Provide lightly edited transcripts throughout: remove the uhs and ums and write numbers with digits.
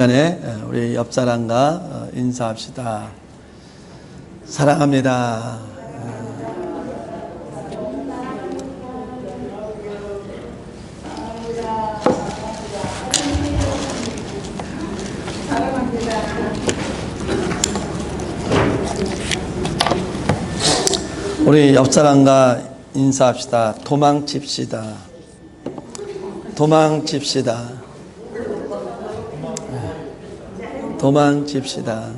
전에 우리 옆 사람과 인사합시다. 사랑합니다. 우리 옆 사람과 인사합시다. 도망칩시다. 도망칩시다. 도망칩시다.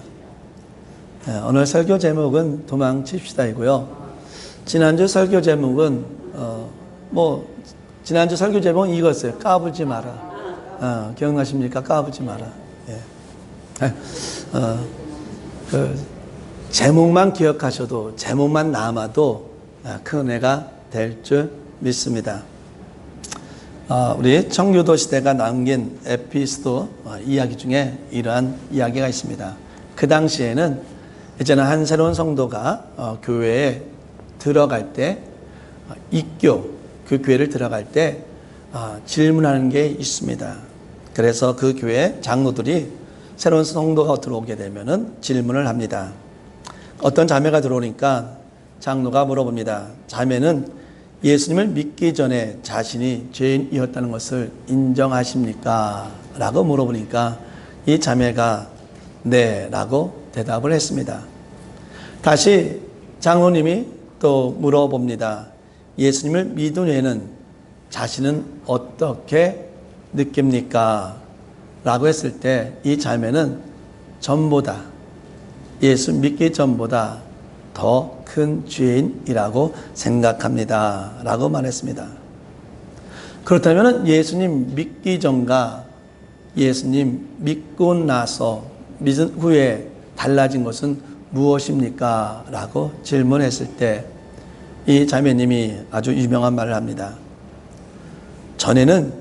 오늘 설교 제목은 도망칩시다이고요. 지난주 설교 제목은 지난주 설교 제목은 이거였어요. 까부지 마라. 기억나십니까? 까부지 마라. 예. 그 제목만 기억하셔도, 제목만 남아도 큰 은혜가 될 줄 믿습니다. 우리 청교도 시대가 남긴 에피소드 이야기 중에 이러한 이야기가 있습니다. 그 당시에는 이제는 한 새로운 성도가 교회에 들어갈 때, 입교, 그 교회를 들어갈 때 질문하는 게 있습니다. 그래서 그 교회 장로들이 새로운 성도가 들어오게 되면은 질문을 합니다. 어떤 자매가 들어오니까 장로가 물어봅니다. 자매는 예수님을 믿기 전에 자신이 죄인이었다는 것을 인정하십니까? 라고 물어보니까 이 자매가 네 라고 대답을 했습니다. 다시 장로님이 또 물어봅니다. 예수님을 믿은 후에는 자신은 어떻게 느낍니까? 라고 했을 때 이 자매는 전보다, 예수 믿기 전보다 더 큰 죄인이라고 생각합니다. 라고 말했습니다. 그렇다면 예수님 믿기 전과 예수님 믿고 나서 믿은 후에 달라진 것은 무엇입니까? 라고 질문했을 때 이 자매님이 아주 유명한 말을 합니다. 전에는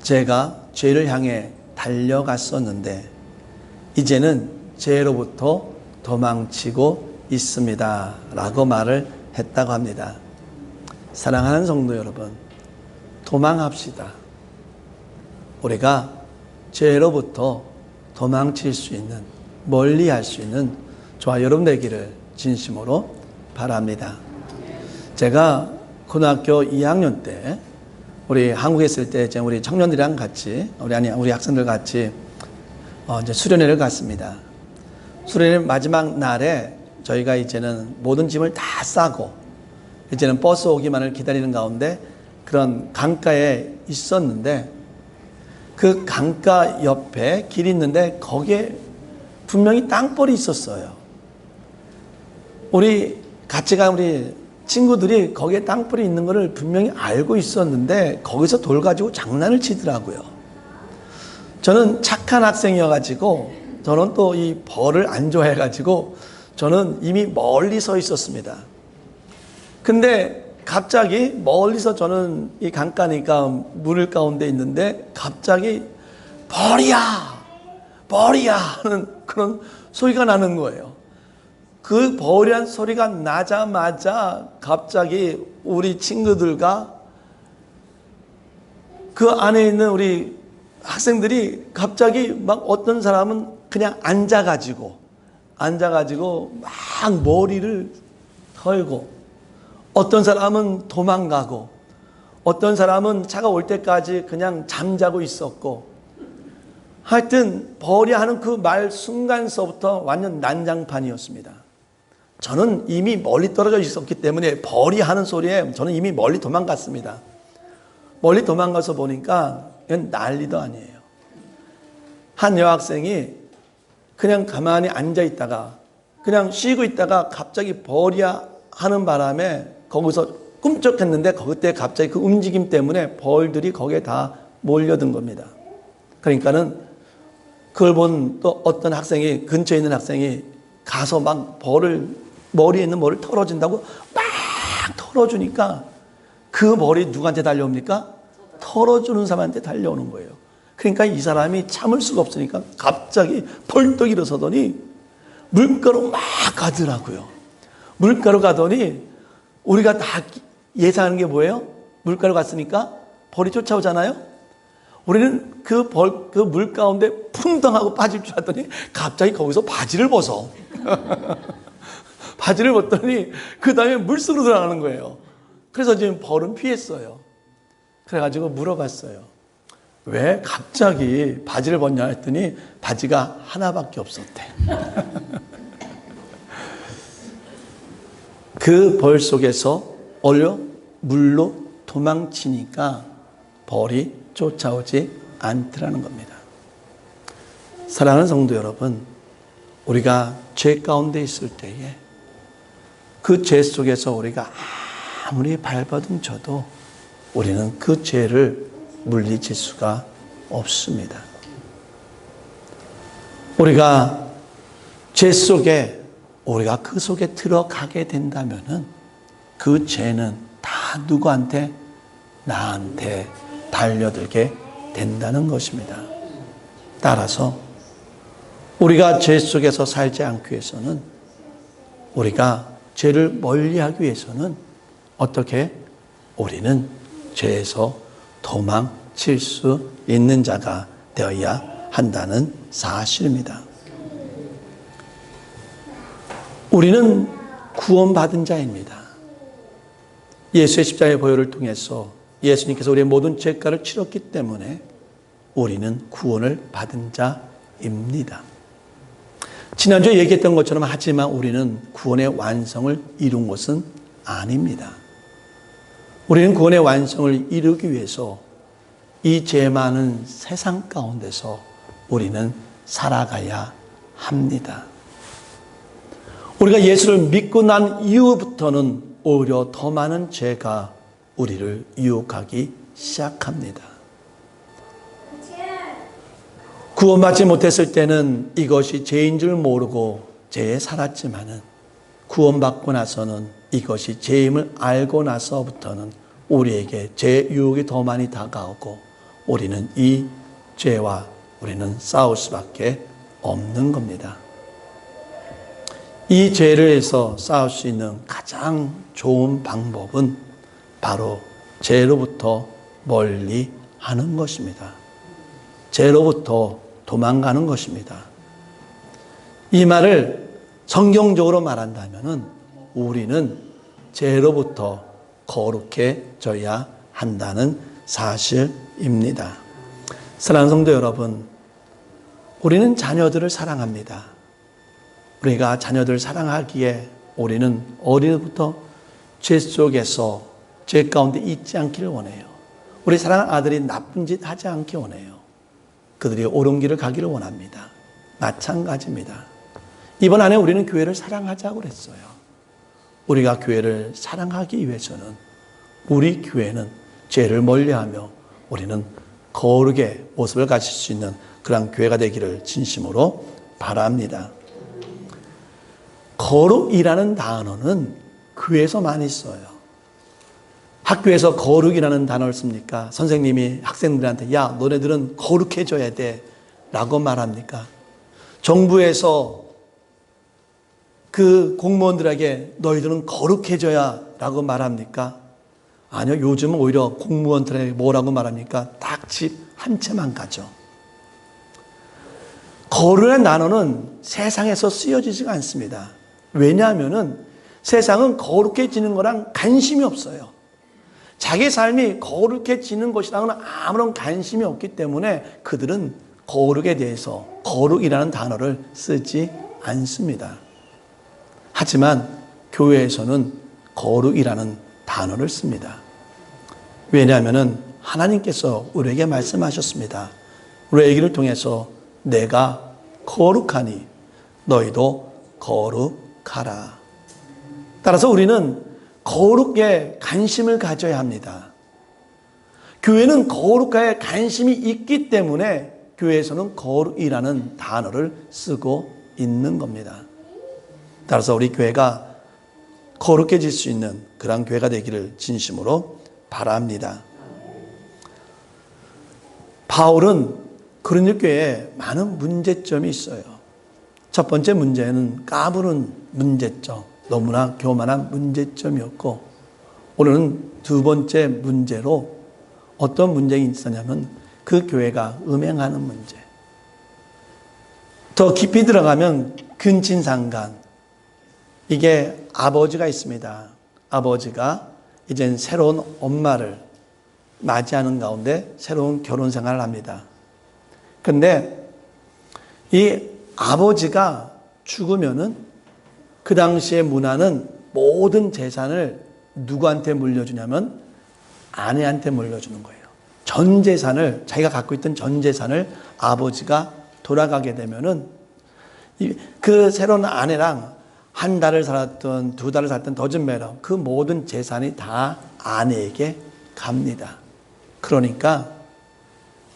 제가 죄를 향해 달려갔었는데 이제는 죄로부터 도망치고 있습니다. 라고 말을 했다고 합니다. 사랑하는 성도 여러분, 도망합시다. 우리가 죄로부터 도망칠 수 있는, 멀리 할 수 있는 저와 여러분 되기를 진심으로 바랍니다. 제가 고등학교 2학년 때 우리 한국에 있을 때 우리 청년들이랑 같이 우리 학생들 같이 이제 수련회를 갔습니다. 수련회 마지막 날에 저희가 이제는 모든 짐을 다 싸고 이제는 버스 오기만을 기다리는 가운데 그런 강가에 있었는데 그 강가 옆에 길이 있는데 거기에 분명히 땅벌이 있었어요. 우리 같이 간 우리 친구들이 거기에 땅벌이 있는 것을 분명히 알고 있었는데 거기서 돌 가지고 장난을 치더라고요. 저는 착한 학생이어가지고 저는 또 이 벌을 안 좋아해가지고 저는 이미 멀리 서 있었습니다. 근데 갑자기 멀리서 저는 이 강가니까 물 가운데 있는데 갑자기 벌이야! 벌이야! 하는 그런 소리가 나는 거예요. 그 벌이란 소리가 나자마자 갑자기 우리 친구들과 그 안에 있는 우리 학생들이 갑자기 막 어떤 사람은 그냥 앉아가지고 막 머리를 털고 어떤 사람은 도망가고 어떤 사람은 차가 올 때까지 그냥 잠자고 있었고 하여튼 벌이야 하는 그 말 순간서부터 완전 난장판이었습니다. 저는 이미 멀리 떨어져 있었기 때문에 벌이야 하는 소리에 저는 이미 멀리 도망갔습니다. 멀리 도망가서 보니까 이건 난리도 아니에요. 한 여학생이 그냥 가만히 앉아 있다가 그냥 쉬고 있다가 갑자기 벌이야 하는 바람에 거기서 꿈쩍했는데 그때 갑자기 그 움직임 때문에 벌들이 거기에 다 몰려든 겁니다. 그러니까는 그걸 본 또 어떤 학생이, 근처에 있는 학생이 가서 막 머리에 있는 벌을 털어준다고 막 털어주니까 그 벌이 누구한테 달려옵니까? 털어주는 사람한테 달려오는 거예요. 그러니까 이 사람이 참을 수가 없으니까 갑자기 벌떡 일어서더니 물가로 막 가더라고요. 물가로 가더니 우리가 다 예상하는 게 뭐예요? 물가로 갔으니까 벌이 쫓아오잖아요. 우리는 그 물 가운데 풍덩하고 빠질 줄 알았더니 갑자기 거기서 바지를 벗어. 바지를 벗더니 그 다음에 물속으로 들어가는 거예요. 그래서 지금 벌은 피했어요. 그래가지고 물어봤어요. 왜 갑자기 바지를 벗냐 했더니 바지가 하나밖에 없었대. 그 벌 속에서 물로 도망치니까 벌이 쫓아오지 않더라는 겁니다. 사랑하는 성도 여러분, 우리가 죄 가운데 있을 때에 그 죄 속에서 우리가 아무리 발버둥쳐도 우리는 그 죄를 물리칠 수가 없습니다. 우리가 죄 속에 우리가 그 속에 들어가게 된다면은 그 죄는 다 누구한테? 나한테 달려들게 된다는 것입니다. 따라서 우리가 죄 속에서 살지 않기 위해서는, 우리가 죄를 멀리하기 위해서는 어떻게? 우리는 죄에서 도망칠 수 있는 자가 되어야 한다는 사실입니다. 우리는 구원받은 자입니다. 예수의 십자가의 보혈을 통해서 예수님께서 우리의 모든 죄가를 치렀기 때문에 우리는 구원을 받은 자입니다. 지난주에 얘기했던 것처럼, 하지만 우리는 구원의 완성을 이룬 것은 아닙니다. 우리는 구원의 완성을 이루기 위해서 이 죄 많은 세상 가운데서 우리는 살아가야 합니다. 우리가 예수를 믿고 난 이후부터는 오히려 더 많은 죄가 우리를 유혹하기 시작합니다. 구원받지 못했을 때는 이것이 죄인 줄 모르고 죄에 살았지만은, 구원받고 나서는 이것이 죄임을 알고 나서부터는 우리에게 죄 유혹이 더 많이 다가오고 우리는 이 죄와 우리는 싸울 수밖에 없는 겁니다. 이 죄를 해서 싸울 수 있는 가장 좋은 방법은 바로 죄로부터 멀리 하는 것입니다. 죄로부터 도망가는 것입니다. 이 말을 성경적으로 말한다면 우리는 죄로부터 거룩해져야 한다는 사실입니다. 사랑하는 성도 여러분, 우리는 자녀들을 사랑합니다. 우리가 자녀들을 사랑하기에 우리는 어려부터 죄 속에서, 죄 가운데 있지 않기를 원해요. 우리 사랑하는 아들이 나쁜 짓 하지 않기 원해요. 그들이 옳은 길을 가기를 원합니다. 마찬가지입니다. 이번 한 해 우리는 교회를 사랑하자고 그랬어요. 우리가 교회를 사랑하기 위해서는 우리 교회는 죄를 멀리하며 우리는 거룩의 모습을 가질 수 있는 그런 교회가 되기를 진심으로 바랍니다. 거룩이라는 단어는 교회에서 많이 써요. 학교에서 거룩이라는 단어를 씁니까? 선생님이 학생들한테 야, 너네들은 거룩해져야 돼 라고 말합니까? 정부에서 그 공무원들에게 너희들은 거룩해져야 라고 말합니까? 아니요, 요즘은 오히려 공무원들에게 뭐라고 말합니까? 닭집 한 채만 가죠. 거룩이라는 단어는 세상에서 쓰여지지가 않습니다. 왜냐하면 세상은 거룩해지는 거랑 관심이 없어요. 자기 삶이 거룩해지는 것이랑은 아무런 관심이 없기 때문에 그들은 거룩에 대해서 거룩이라는 단어를 쓰지 않습니다. 하지만 교회에서는 거룩이라는 단어를 씁니다. 왜냐하면 하나님께서 우리에게 말씀하셨습니다. 우리 얘기를 통해서 내가 거룩하니 너희도 거룩하라. 따라서 우리는 거룩에 관심을 가져야 합니다. 교회는 거룩에 관심이 있기 때문에 교회에서는 거룩이라는 단어를 쓰고 있는 겁니다. 따라서 우리 교회가 거룩해질 수 있는 그런 교회가 되기를 진심으로 바랍니다. 바울은 고린도 교회에 많은 문제점이 있어요. 첫 번째 문제는 까부는 문제점, 너무나 교만한 문제점이었고, 오늘은 두 번째 문제로 어떤 문제가 있었냐면 그 교회가 음행하는 문제. 더 깊이 들어가면 근친상간. 이게 아버지가 있습니다. 아버지가 이젠 새로운 엄마를 맞이하는 가운데 새로운 결혼 생활을 합니다. 근데 이 아버지가 죽으면은 그 당시의 문화는 모든 재산을 누구한테 물려주냐면 아내한테 물려주는 거예요. 전 재산을, 자기가 갖고 있던 전 재산을 아버지가 돌아가게 되면은 그 새로운 아내랑 한 달을 살았던, 두 달을 살았던 더즌 매러, 그 모든 재산이 다 아내에게 갑니다. 그러니까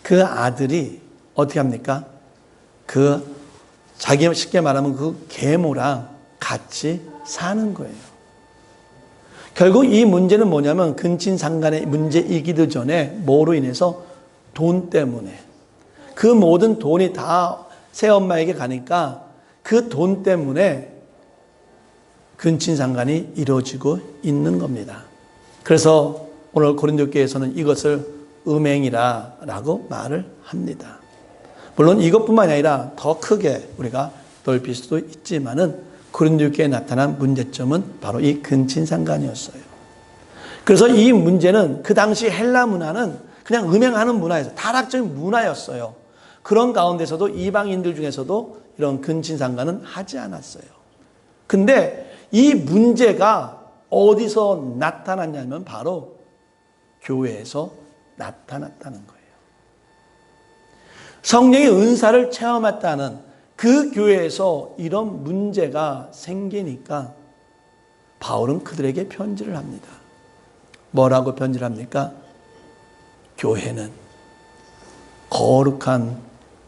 그 아들이 어떻게 합니까? 자기 쉽게 말하면 그 계모랑 같이 사는 거예요. 결국 이 문제는 뭐냐면 근친상간의 문제이기도 전에 뭐로 인해서 돈 때문에 그 모든 돈이 다 새엄마에게 가니까 그 돈 때문에 근친상간이 이루어지고 있는 겁니다. 그래서 오늘 고린도 교회에서는 이것을 음행이라고 말을 합니다. 물론 이것뿐만이 아니라 더 크게 우리가 넓힐 수도 있지만은 고린도 교회에 나타난 문제점은 바로 이 근친상간이었어요. 그래서 이 문제는 그 당시 헬라 문화는 그냥 음행하는 문화였어요. 타락적인 문화였어요. 그런 가운데서도 이방인들 중에서도 이런 근친상간은 하지 않았어요. 근데 이 문제가 어디서 나타났냐면 바로 교회에서 나타났다는 거예요. 성령의 은사를 체험했다는 그 교회에서 이런 문제가 생기니까 바울은 그들에게 편지를 합니다. 뭐라고 편지를 합니까? 교회는 거룩한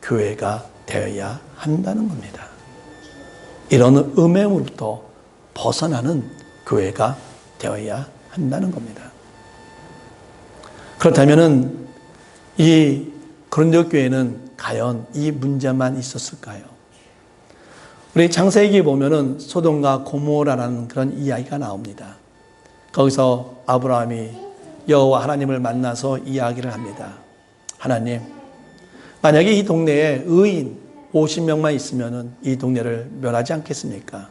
교회가 되어야 한다는 겁니다. 이런 음행으로부터 벗어나는 교회가 되어야 한다는 겁니다. 그렇다면 이 고린도 교회는 과연 이 문제만 있었을까요? 우리 창세기에 보면은 소돔과 고모라라는 그런 이야기가 나옵니다. 거기서 아브라함이 여호와 하나님을 만나서 이야기를 합니다. 하나님, 만약에 이 동네에 의인 50명만 있으면은 이 동네를 멸하지 않겠습니까?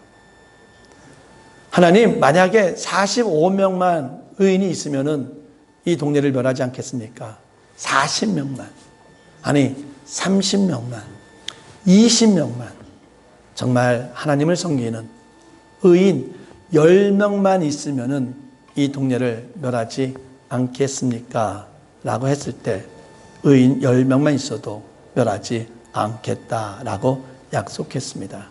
하나님, 만약에 45명만 의인이 있으면은 이 동네를 멸하지 않겠습니까? 40명만, 아니 30명만, 20명만 정말 하나님을 섬기는 의인 10명만 있으면은 이 동네를 멸하지 않겠습니까? 라고 했을 때 의인 10명만 있어도 멸하지 않겠다라고 약속했습니다.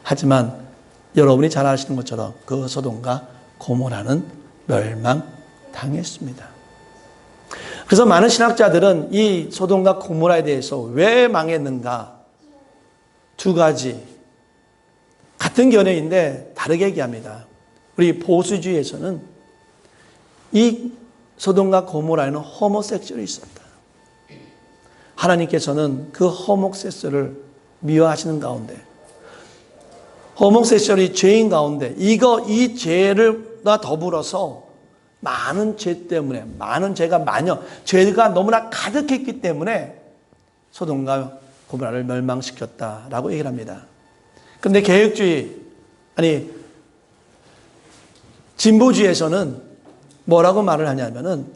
하지만 여러분이 잘 아시는 것처럼 그 소돔과 고모라는 멸망당했습니다. 그래서 많은 신학자들은 이 소돔과 고모라에 대해서 왜 망했는가? 두 가지 같은 견해인데 다르게 얘기합니다. 우리 보수주의에서는 이 소돔과 고모라에는 호모섹슈얼이 있었다. 하나님께서는 그 호모섹슈얼을 미워하시는 가운데 호모섹슈얼이 죄인 가운데 이 죄를과 더불어서 많은 죄 때문에 많은 죄가 죄가 너무나 가득했기 때문에 소돔과 고모라를 멸망시켰다라고 얘기를 합니다. 그런데 개혁주의 진보주의에서는 뭐라고 말을 하냐면은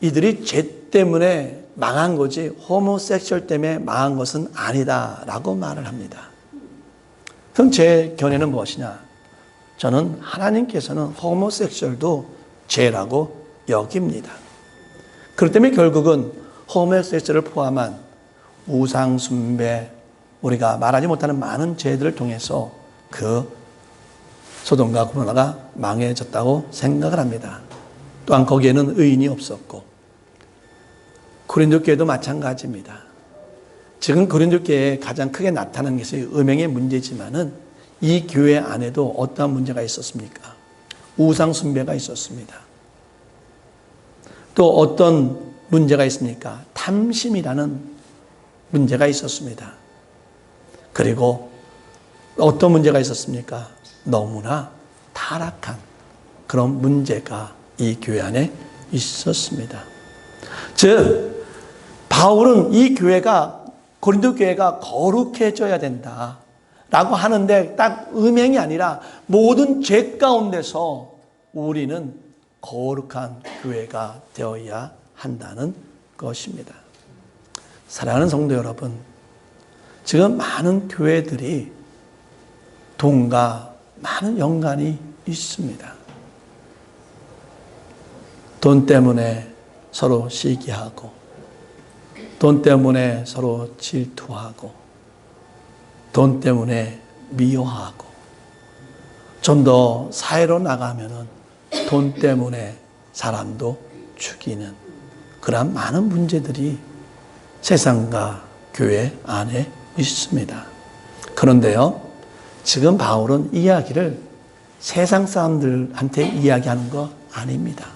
이들이 죄 때문에 망한 거지 호모섹슈얼 때문에 망한 것은 아니다라고 말을 합니다. 그럼 제 견해는 무엇이냐? 저는 하나님께서는 호모섹슈얼도 죄라고 여깁니다. 그렇기 때문에 결국은 호모섹슈얼을 포함한 우상 숭배, 우리가 말하지 못하는 많은 죄들을 통해서 그 소돔과 고모라가 망해졌다고 생각을 합니다. 또한 거기에는 의인이 없었고 고린도 교회도 마찬가지입니다. 지금 고린도 교회에 가장 크게 나타나는 것이 음행의 문제지만은 이 교회 안에도 어떠한 문제가 있었습니까? 우상 숭배가 있었습니다. 또 어떤 문제가 있습니까? 탐심이라는 문제가 있었습니다. 그리고 어떤 문제가 있었습니까? 너무나 타락한 그런 문제가 이 교회 안에 있었습니다. 즉 바울은 이 교회가, 고린도 교회가 거룩해져야 된다 라고 하는데 딱 음행이 아니라 모든 죄 가운데서 우리는 거룩한 교회가 되어야 한다는 것입니다. 사랑하는 성도 여러분, 지금 많은 교회들이 돈과 많은 연관이 있습니다. 돈 때문에 서로 시기하고, 돈 때문에 서로 질투하고, 돈 때문에 미워하고, 좀 더 사회로 나가면은 돈 때문에 사람도 죽이는 그런 많은 문제들이 세상과 교회 안에 있습니다. 그런데요, 지금 바울은 이야기를 세상 사람들한테 이야기하는 거 아닙니다.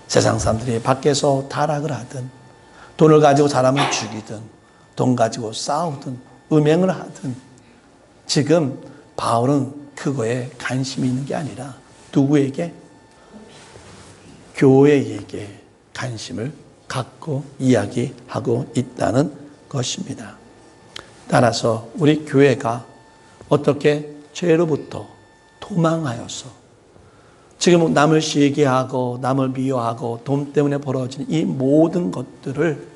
세상 사람들이 밖에서 타락을 하든, 돈을 가지고 사람을 죽이든, 돈 가지고 싸우든, 음행을 하든, 지금 바울은 그거에 관심이 있는 게 아니라 누구에게? 교회에게 관심을 갖고 이야기하고 있다는 것입니다. 따라서 우리 교회가 어떻게 죄로부터 도망하여서 지금 남을 시기하고 남을 미워하고 돈 때문에 벌어지는 이 모든 것들을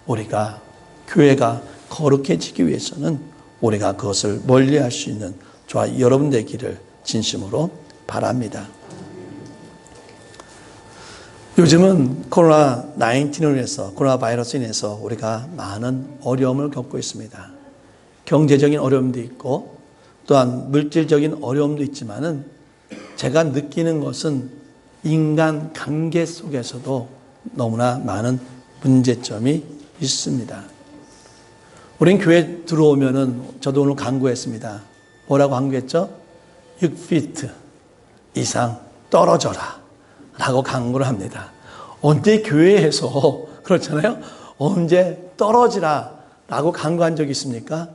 우리가, 교회가 거룩해지기 위해서는 우리가 그것을 멀리할 수 있는 저와 여러분 되기를 진심으로 바랍니다. 요즘은 코로나19로 인해서, 코로나 바이러스로 인해서 우리가 많은 어려움을 겪고 있습니다. 경제적인 어려움도 있고 또한 물질적인 어려움도 있지만은 제가 느끼는 것은 인간 관계 속에서도 너무나 많은 문제점이 있습니다. 우린 교회 들어오면은, 저도 오늘 광고했습니다. 뭐라고 광고했죠? 6피트 이상 떨어져라 라고 광고를 합니다. 언제 교회에서 그렇잖아요. 언제 떨어지라 라고 광고한 적이 있습니까?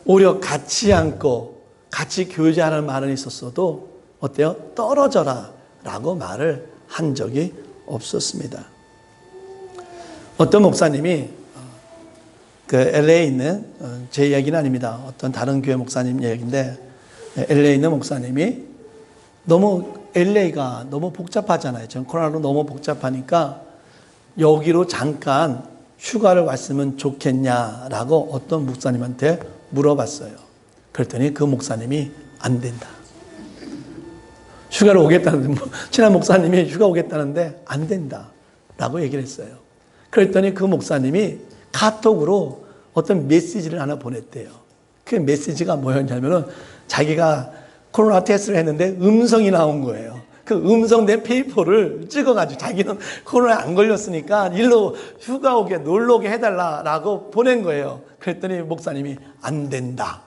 오히려 같이 앉고 같이 교제하는 말은 있었어도 어때요? 떨어져라 라고 말을 한 적이 없었습니다. 어떤 목사님이 그 LA에 있는, 제 이야기는 아닙니다. 어떤 다른 교회 목사님 이야기인데, LA에 있는 목사님이 너무 LA가 너무 복잡하잖아요. 지금 코로나로 너무 복잡하니까 여기로 잠깐 휴가를 왔으면 좋겠냐라고 어떤 목사님한테 물어봤어요. 그랬더니 그 목사님이 안 된다. 휴가를 오겠다는데, 친한 목사님이 휴가 오겠다는데 안 된다라고 얘기를 했어요. 그랬더니 그 목사님이 카톡으로 어떤 메시지를 하나 보냈대요. 그 메시지가 뭐였냐면은 자기가 코로나 테스트를 했는데 음성이 나온 거예요. 그 음성된 페이퍼를 찍어가지고 자기는 코로나에 안 걸렸으니까 일로 휴가 오게 놀러 오게 해달라라고 보낸 거예요. 그랬더니 목사님이 안 된다.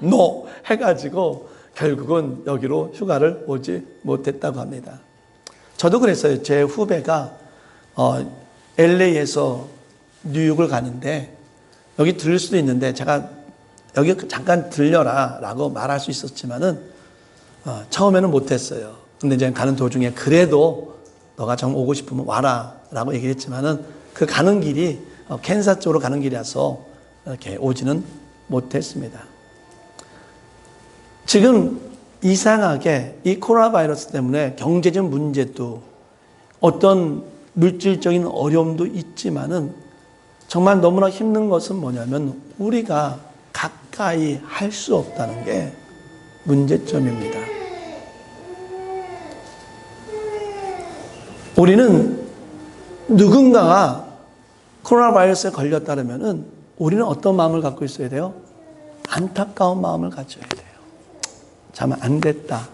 NO 해가지고 결국은 여기로 휴가를 오지 못했다고 합니다. 저도 그랬어요. 제 후배가 LA에서 뉴욕을 가는데 여기 들릴 수도 있는데 제가 여기 잠깐 들려라 라고 말할 수 있었지만은 처음에는 못했어요. 근데 이제 가는 도중에 그래도 너가 정 오고 싶으면 와라 라고 얘기를 했지만은 그 가는 길이 캔사 쪽으로 가는 길이라서 이렇게 오지는 못했습니다. 지금 이상하게 이 코로나 바이러스 때문에 경제적 문제도 어떤 물질적인 어려움도 있지만은 정말 너무나 힘든 것은 뭐냐면 우리가 가까이 할 수 없다는 게 문제점입니다. 우리는 누군가가 코로나 바이러스에 걸렸다면은 우리는 어떤 마음을 갖고 있어야 돼요? 안타까운 마음을 가져야 돼요. 참 안 됐다.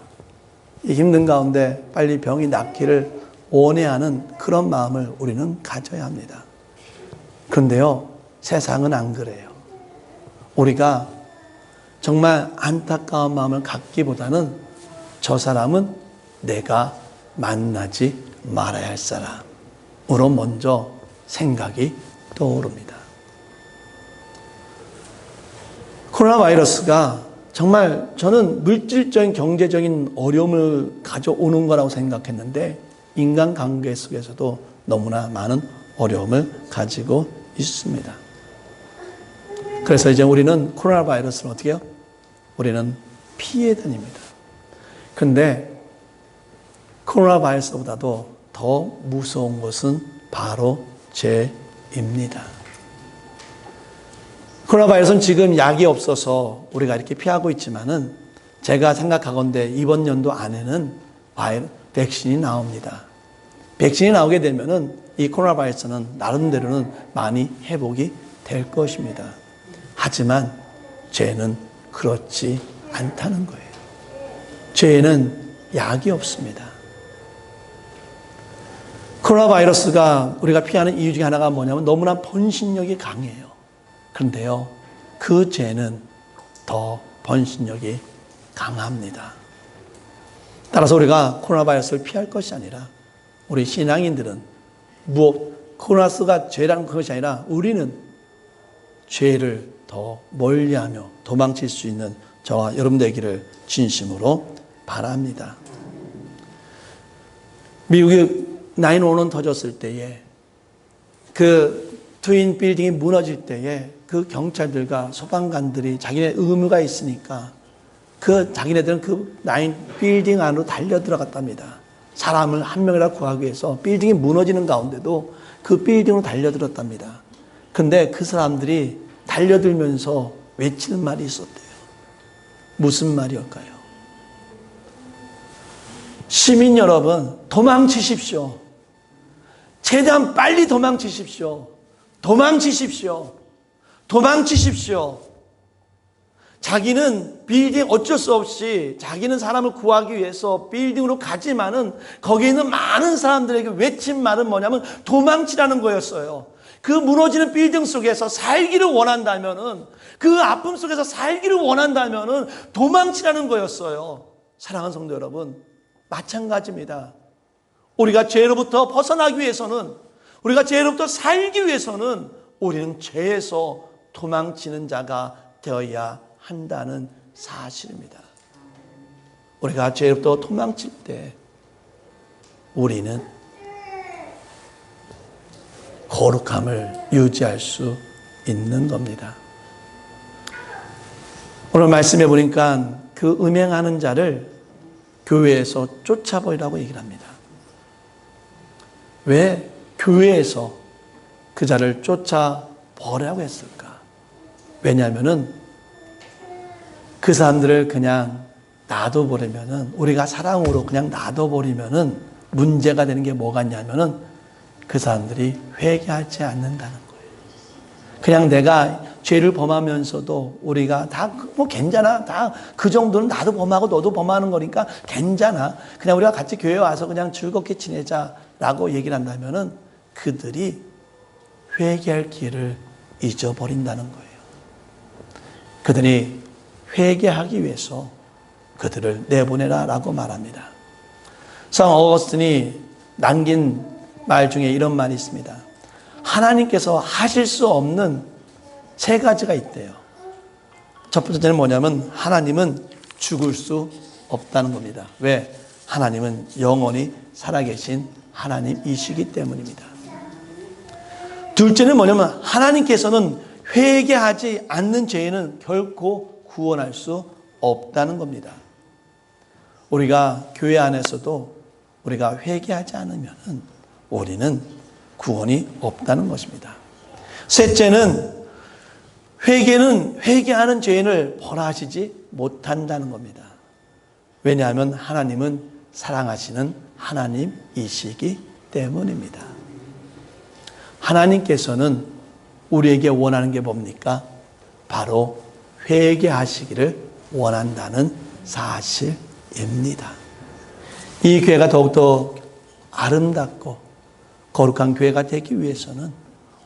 이 힘든 가운데 빨리 병이 낫기를 원해하는 그런 마음을 우리는 가져야 합니다. 그런데요, 세상은 안 그래요. 우리가 정말 안타까운 마음을 갖기보다는 저 사람은 내가 만나지 말아야 할 사람으로 먼저 생각이 떠오릅니다. 코로나 바이러스가 정말 저는 물질적인 경제적인 어려움을 가져오는 거라고 생각했는데 인간관계 속에서도 너무나 많은 어려움을 가지고 있습니다. 그래서 이제 우리는 코로나 바이러스를 어떻게 해요? 우리는 피해 다닙니다. 그런데 코로나 바이러스보다도 더 무서운 것은 바로 죄입니다. 코로나 바이러스는 지금 약이 없어서 우리가 이렇게 피하고 있지만은 제가 생각하건대 이번 연도 안에는 백신이 나옵니다. 백신이 나오게 되면은 이 코로나 바이러스는 나름대로는 많이 회복이 될 것입니다. 하지만 죄는 그렇지 않다는 거예요. 죄에는 약이 없습니다. 코로나 바이러스가 우리가 피하는 이유 중에 하나가 뭐냐면 너무나 번식력이 강해요. 그런데요, 그 죄는 더 번식력이 강합니다. 따라서 우리가 코로나 바이러스를 피할 것이 아니라 우리 신앙인들은 코로나가 죄라는 것이 아니라 우리는 죄를 더 멀리하며 도망칠 수 있는 저와 여러분 되기를 진심으로 바랍니다. 미국의 9/11 터졌을 때에 그 트윈 빌딩이 무너질 때에 그 경찰들과 소방관들이 자기네 의무가 있으니까 자기네들은 그 9 빌딩 안으로 달려 들어갔답니다. 사람을 한 명이라도 구하기 위해서 빌딩이 무너지는 가운데도 그 빌딩으로 달려들었답니다. 근데 그 사람들이 달려들면서 외치는 말이 있었대요. 무슨 말이었까요? 시민 여러분, 도망치십시오. 최대한 빨리 도망치십시오. 도망치십시오. 도망치십시오. 자기는 빌딩 어쩔 수 없이 자기는 사람을 구하기 위해서 빌딩으로 가지만은 거기에 있는 많은 사람들에게 외친 말은 뭐냐면 도망치라는 거였어요. 그 무너지는 빌딩 속에서 살기를 원한다면은, 그 아픔 속에서 살기를 원한다면은 도망치라는 거였어요. 사랑하는 성도 여러분, 마찬가지입니다. 우리가 죄로부터 벗어나기 위해서는, 우리가 죄로부터 살기 위해서는 우리는 죄에서 도망치는 자가 되어야 한다는 사실입니다. 우리가 죄로부터 도망칠 때 우리는 거룩함을 유지할 수 있는 겁니다. 오늘 말씀해 보니까 그 음행하는 자를 교회에서 쫓아버리라고 얘기를 합니다. 왜 교회에서 그 자를 쫓아버리라고 했을까? 왜냐하면은 그 사람들을 그냥 놔둬버리면은, 우리가 사랑으로 그냥 놔둬버리면은 문제가 되는 게 뭐가 있냐면은 그 사람들이 회개하지 않는다는 거예요. 그냥 내가 죄를 범하면서도 우리가 다 뭐 괜찮아, 다 그 정도는 나도 범하고 너도 범하는 거니까 괜찮아, 그냥 우리가 같이 교회 와서 그냥 즐겁게 지내자라고 얘기를 한다면은 그들이 회개할 기회를 잊어버린다는 거예요. 그들이 회개하기 위해서 그들을 내보내라라고 말합니다. 성 어거스틴이 남긴 말 중에 이런 말이 있습니다. 하나님께서 하실 수 없는 세 가지가 있대요. 첫 번째는 뭐냐면 하나님은 죽을 수 없다는 겁니다. 왜? 하나님은 영원히 살아계신 하나님이시기 때문입니다. 둘째는 뭐냐면 하나님께서는 회개하지 않는 죄인은 결코 구원할 수 없다는 겁니다. 우리가 교회 안에서도 우리가 회개하지 않으면 우리는 구원이 없다는 것입니다. 셋째는 회개는 회개하는 죄인을 벌하시지 못한다는 겁니다. 왜냐하면 하나님은 사랑하시는 하나님이시기 때문입니다. 하나님께서는 우리에게 원하는 게 뭡니까? 바로 회개하시기를 원한다는 사실입니다. 이 교회가 더욱더 아름답고 거룩한 교회가 되기 위해서는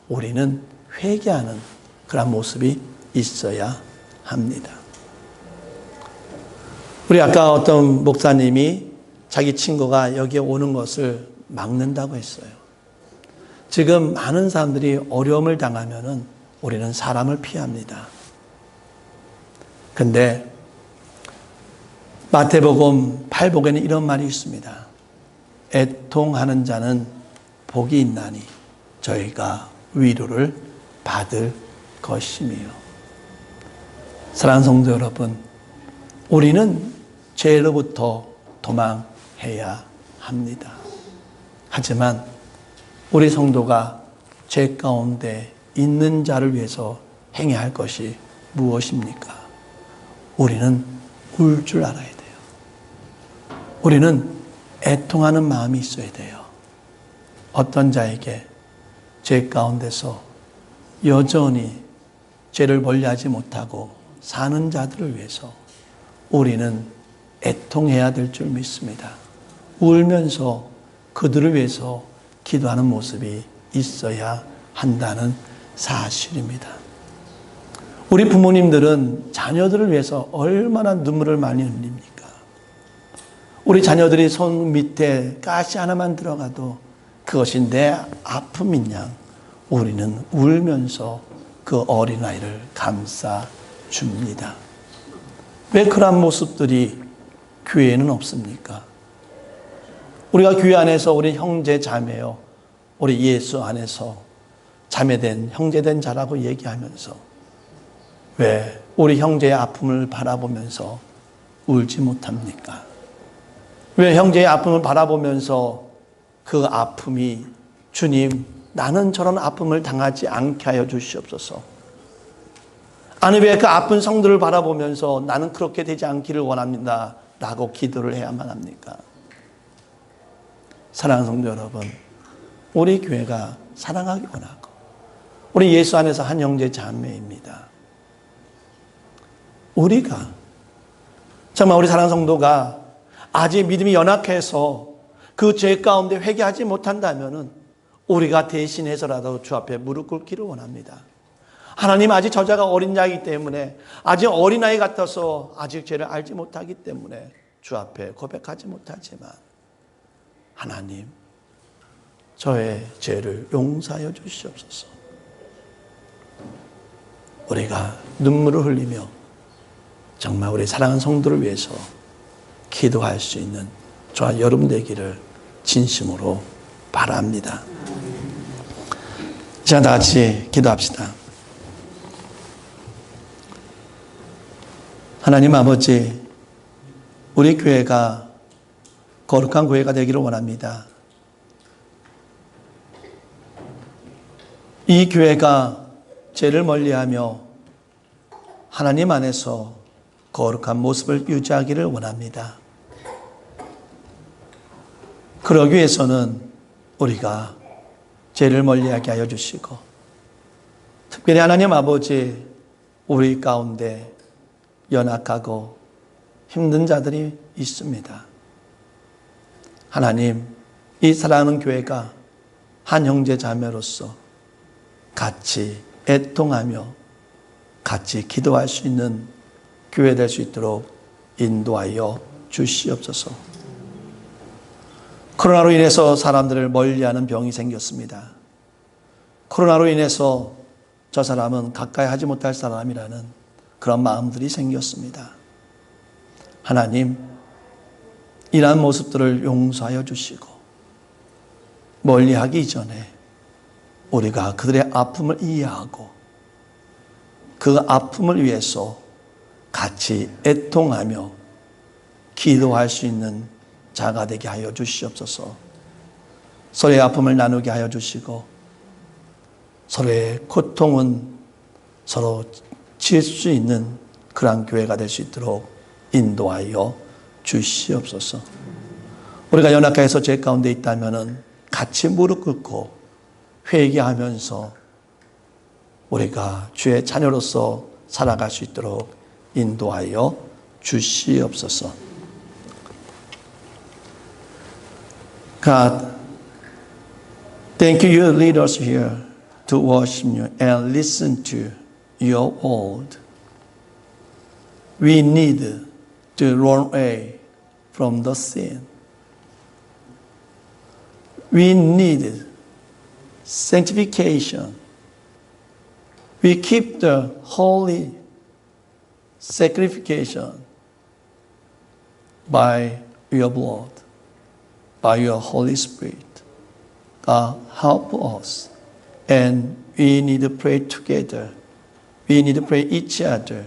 우리는 회개하는 그런 모습이 있어야 합니다. 우리 아까 어떤 목사님이 자기 친구가 여기에 오는 것을 막는다고 했어요. 지금 많은 사람들이 어려움을 당하면은 우리는 사람을 피합니다. 근데 마태복음 8복에는 이런 말이 있습니다. 애통하는 자는 복이 있나니 저희가 위로를 받을 것이며. 사랑하는 성도 여러분, 우리는 죄로부터 도망해야 합니다. 하지만 우리 성도가 죄 가운데 있는 자를 위해서 행해야 할 것이 무엇입니까? 우리는 울 줄 알아야 돼요. 우리는 애통하는 마음이 있어야 돼요. 어떤 자에게 죄 가운데서 여전히 죄를 멀리하지 못하고 사는 자들을 위해서 우리는 애통해야 될 줄 믿습니다. 울면서 그들을 위해서 기도하는 모습이 있어야 한다는 사실입니다. 우리 부모님들은 자녀들을 위해서 얼마나 눈물을 많이 흘립니까? 우리 자녀들이 손 밑에 가시 하나만 들어가도 그것이 내 아픔인 양 우리는 울면서 그 어린아이를 감싸줍니다. 왜 그런 모습들이 교회에는 없습니까? 우리가 교회 안에서 우리 형제 자매요, 우리 예수 안에서 자매된 형제된 자라고 얘기하면서 왜 우리 형제의 아픔을 바라보면서 울지 못합니까? 왜 형제의 아픔을 바라보면서 그 아픔이 주님, 나는 저런 아픔을 당하지 않게 하여 주시옵소서. 아니 왜 그 아픈 성도를 바라보면서 나는 그렇게 되지 않기를 원합니다 라고 기도를 해야만 합니까? 사랑하는 성도 여러분, 우리 교회가 사랑하기 원하고 우리 예수 안에서 한 형제 자매입니다. 우리가 정말 우리 사랑하는 성도가 아직 믿음이 연약해서 그 죄 가운데 회개하지 못한다면 우리가 대신해서라도 주 앞에 무릎 꿇기를 원합니다. 하나님, 아직 저자가 어린 자이기 때문에, 아직 어린아이 같아서 아직 죄를 알지 못하기 때문에 주 앞에 고백하지 못하지만 하나님, 저의 죄를 용서하여 주시옵소서. 우리가 눈물을 흘리며 정말 우리 사랑하는 성도를 위해서 기도할 수 있는 저와 여러분 되기를 진심으로 바랍니다. 자, 다 같이 기도합시다. 하나님 아버지, 우리 교회가 거룩한 교회가 되기를 원합니다. 이 교회가 죄를 멀리하며 하나님 안에서 거룩한 모습을 유지하기를 원합니다. 그러기 위해서는 우리가 죄를 멀리하게 하여 주시고, 특별히 하나님 아버지, 우리 가운데 연약하고 힘든 자들이 있습니다. 하나님, 이 사랑하는 교회가 한 형제 자매로서 같이 애통하며 같이 기도할 수 있는 교회 될 수 있도록 인도하여 주시옵소서. 코로나로 인해서 사람들을 멀리하는 병이 생겼습니다. 코로나로 인해서 저 사람은 가까이 하지 못할 사람이라는 그런 마음들이 생겼습니다. 하나님, 이러한 모습들을 용서하여 주시고 멀리하기 전에 우리가 그들의 아픔을 이해하고 그 아픔을 위해서 같이 애통하며 기도할 수 있는 자가 되게 하여 주시옵소서. 서로의 아픔을 나누게 하여 주시고 서로의 고통은 서로 지을 수 있는 그러한 교회가 될 수 있도록 인도하여 주시옵소서. 우리가 연약해서 죄 가운데 있다면 같이 무릎 꿇고 회개하면서 우리가 주의 자녀로서 살아갈 수 있도록 인도하여 주시옵소서. God, thank you, you lead us here to worship you and listen to your word. We need to run away from the sin. We need sanctification. We keep the holy sacrification by your blood, by your Holy Spirit. God, help us And we need to pray together. We need to pray each other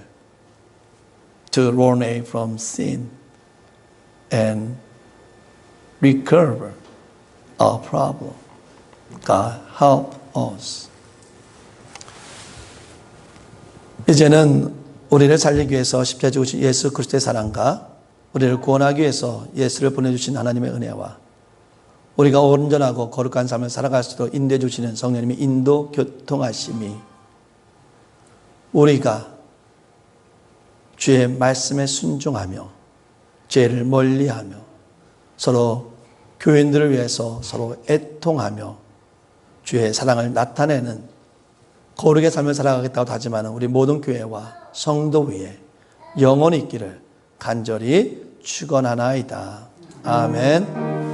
to run away from sin and recover our problem. God help us. 이제는 우리를 살리기 위해서 십자가에 죽으신 예수 그리스도의 사랑과 우리를 구원하기 위해서 예수를 보내주신 하나님의 은혜와 우리가 온전하고 거룩한 삶을 살아갈 수 있도록 인도해 주시는 성령님의 인도 교통하심이 우리가 주의 말씀에 순종하며 죄를 멀리하며 서로 교인들을 위해서 서로 애통하며 주의 사랑을 나타내는 거룩의 삶을 살아가겠다고 다짐하는 우리 모든 교회와 성도 위에 영원히 있기를 간절히 축원하나이다. 아멘.